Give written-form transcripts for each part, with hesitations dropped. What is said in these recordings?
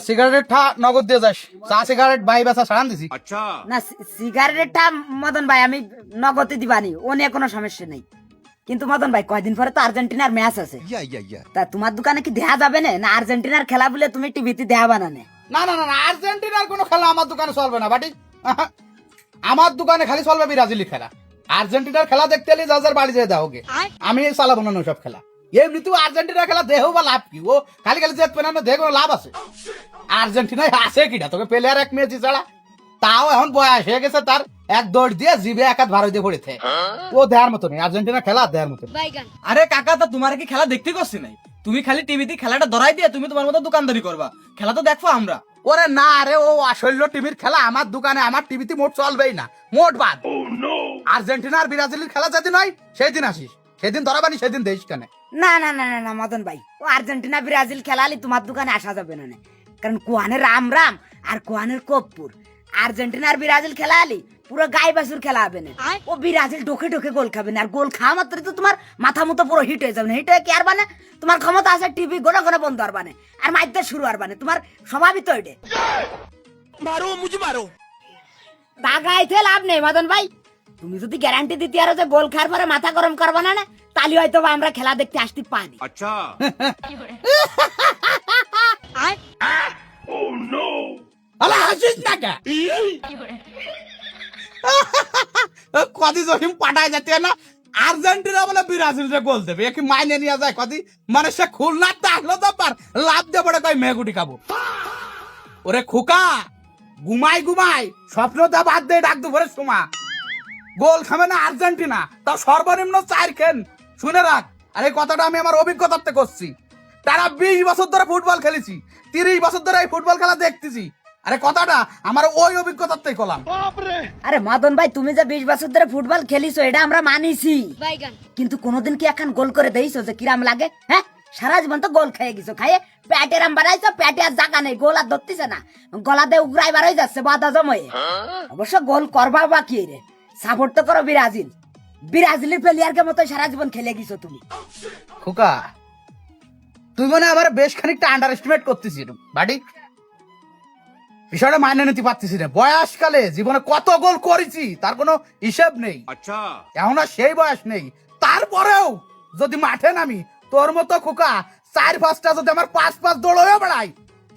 সিগারেটটা নগদ দিয়ে যাস, চা সিগারেট ভাই বেচা সারান দিছি। আচ্ছা না সিগারেটটা মদন ভাই আমি নগদে দিবানি, ও নিয়ে কোনো সমস্যা নেই। কিন্তু মদন ভাই কয়দিন পরে তো আর্জেন্টিনার ম্যাচ আছে, তা তোমার দোকানে কি দেয়া যাবে না? আর্জেন্টিনার খেলা বলে তুমি টিভিতে দেয়া বানানে? না না না না, আর্জেন্টিনার কোনো খেলা আমার দোকানে চলবে না বাটি। আমার দোকানে খালি চলবে ব্রাজিলি খেলা। আর্জেন্টিনার খেলা দেখতে এলে যার বাড়ি যেয়ে দাও ওকে, আমি চালাবো না সব খেলা। এমনি তুই আর্জেন্টিনার খেলা দেহ বা লাভ কি? ও খালি খালি জেত পেনানো দেহ কোনো লাভ আছে? আর্জেন্টিনায় আছে কিনা তোকে প্লেয়ার এক মেয়েছি ছাড়া, তাও এখন বয়স হয়ে গেছে তার, এক দৌড় দিয়ে জিবে এক হাত ভারত দিয়ে পড়েছে। ও দেওয়ার মতো নেই, আর্জেন্টিনা খেলা দেওয়ার মতো। আরে কাকা, তা তোমার কি খেলা দেখতে করছি নাই? তুমি খালি টিভিতে খেলাটা ধরাই দিয়ে তুমি তোমার মতো দোকানদারি করবা, খেলা তো দেখবো আমরা। ওরে না রে, ও আসল টিভির খেলা আমার দোকানে আমার টিভিতে মোট চলবেই না, মোট বাদ। আর্জেন্টিনা আর ব্রাজিলের খেলা যেদিন হয় সেই দিন আসিস, সেদিন ধরাবানি, সেদিন দেশ কেন? না না না না না মদন ভাই, ও আর্জেন্টিনা ব্রাজিল খেলালি তোমার দোকানে আসা যাবে না, কারণ কোয়ানের রাম রাম আর কোয়ানের কপ্পুর। আর্জেন্টিনা আর ব্রাজিল খেলালি পুরো গায়ে বাসুর খেলা হবে না। ও ব্রাজিল ঢোকে ঢোকে গোল খাবে না, আর গোল খাওয়া মাত্র তো তোমার মাথা মতো পুরো হিট হয়ে যাবে না। হিট হয়ে কি আর বানে? তোমার ক্ষমতা আছে টিভি গোনা গোনা বন্ধ আর বানে, আর মাইতে শুরু আর বানে, তোমার স্বভাবই তো এটা। মারো মুঝে মারো। দাগাইতে লাভ নেই মদন ভাই, তুমি যদি গ্যারান্টি দিতে আরো যে গোল খাওয়ার পরে মাথা গরম করবা না, তাহলে হয়তো আমরা খেলা দেখতে আসতে পারি। আচ্ছা আলা হাসিস না কে? কদি জহিম পাঠায় যাচ্ছে না, আর্জেন্টিনা বলে ব্রাজিল গোল দেবে, কি মাইনে নিয়ে যায় কদি? মানে সে খুলনার তো আসলো তো পার লাভ দিয়ে পড়ে কয় মেগুটি খাবো। ওরে খোকা, ঘুমাই ঘুমাই স্বপ্নটা বাদ দিয়ে ডাক দুপুরে সমা গোল খাবে না আর্জেন্টিনা, তাও সর্বনিম্ন 4 খেন। শুনে রাখ, আর এই কথাটা আমি আমার অভিজ্ঞতাতে করছি। তারা 20 বছর ধরে ফুটবল খেলেছি, 30 বছর ধরে এই ফুটবল খেলা দেখতেছি। আরে কথাটা আমার ওই অভিজ্ঞতাতেই কলাম। আরে মদন ভাই, তুমি যে 20 বছর ধরে ফুটবল খেলিছো এটা আমরা মানিছি, কিন্তু কোনোদিন কি এখন গোল করে দেইছো যে কিরাম লাগে? হ্যাঁ, সারা জীবন তো গোল খেয়ে গেছো, খাইয়ে পেটে রাম বাড়াইছো, পেটে আর জায়গা নেই, গোল আর ধরতেছে না, গলা দিয়ে উগরাই বার হয়ে যাচ্ছে বাদা জময়ে। অবশ্য গোল করবা বা কি রে, সাপোর্ট তো করো ব্রাজিল, ব্রাজিলের প্লেয়ারকে মতো সারা জীবন খেলে গেছো তুমি। খোকা, তুই মনে আমার বেশ খানিকটা আন্ডার এস্টিমেট করতেছিস বাড়ি, বিষয়টা মাইনে নিতে পারতেছি না। বয়সকালে জীবনে কত গোল করেছি তার কোনো হিসেব নেই। আচ্ছা এখন আর সেই বয়স নেই, তারপরেও যদি মাঠে নামি তোর মতো খোকা 4-5টা যদি আমার 5-5 দৌড়ে বেড়াই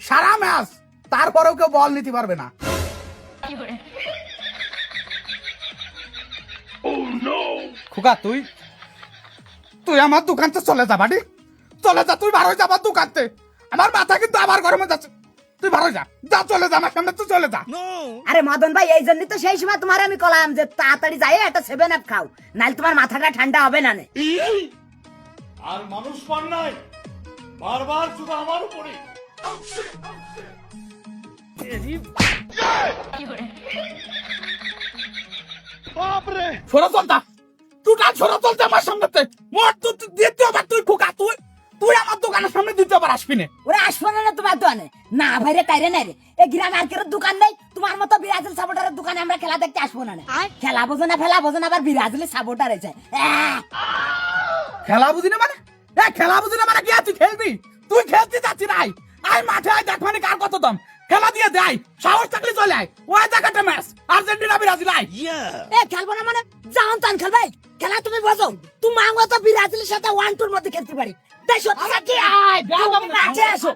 সারা ম্যাচ, তারপরেও কেউ বল নিতে পারবে না। খোকা তুই তুই আমার দোকানতে চলে যা বাড়ি, চলে যা, তুই বার হয়ে যা আমার দোকানতে, আমার মাথা কিন্তু আবার গরমে যাচ্ছে। তুই বার হয়ে যা, যা চলে যা, আমার সামনে তুই চলে যা। আরে মদন ভাই, এই জন্যই তো সেই সময় তোমার আমি কলাম যে তাড়াতাড়ি যাই একটা 7 আপ খাও, নাহলে তোমার মাথাটা ঠান্ডা হবে না। আর মানুষ পান নাই, বারবার শুধু আমার উপরে। বাপরে সরে চলতা, টোটাল সরে চলতে আমার সামনেতে। মোট তুই দ্বিতীয়বার তুই খোকা, তুই তুই আমার দোকানের সামনে দ্বিতীয়বার আসবি না। ওরা আসবো না তোমার দোকানে, না ভাইরে তাইরে নাই রে, এই গ্রামে আর কেউ দোকান নেই, তোমার মতো ব্রাজিল সাপোর্টারের দোকানে আমরা খেলা দেখতে আসবো না। খেলা বোঝো না, ফেলা বোঝো না, আবার ব্রাজিলের সাপোর্টার এসে খেলা বুঝি না মানে? খেলা বুঝি না মানে কি? তুই খেলবি? তুই খেলতে যাচ্ছি নাই, আয় মাঠে আয়, দেখ মানে কার কত দম, খেলা দিয়ে দেয়, সাহস থাকলে চলে আয়, ওই জায়গাটা ম্যাচ আর্জেন্টিনা ব্রাজিল আয়। খেলবো না মানে যাও তান খেলবাই, খেলা তুমি বোঝো, তুমি মাঙ্গো তো ব্রাজিলের সাথে 1-2 মধ্যে খেলতে পারি। তাই সত্যি আয়, আসো।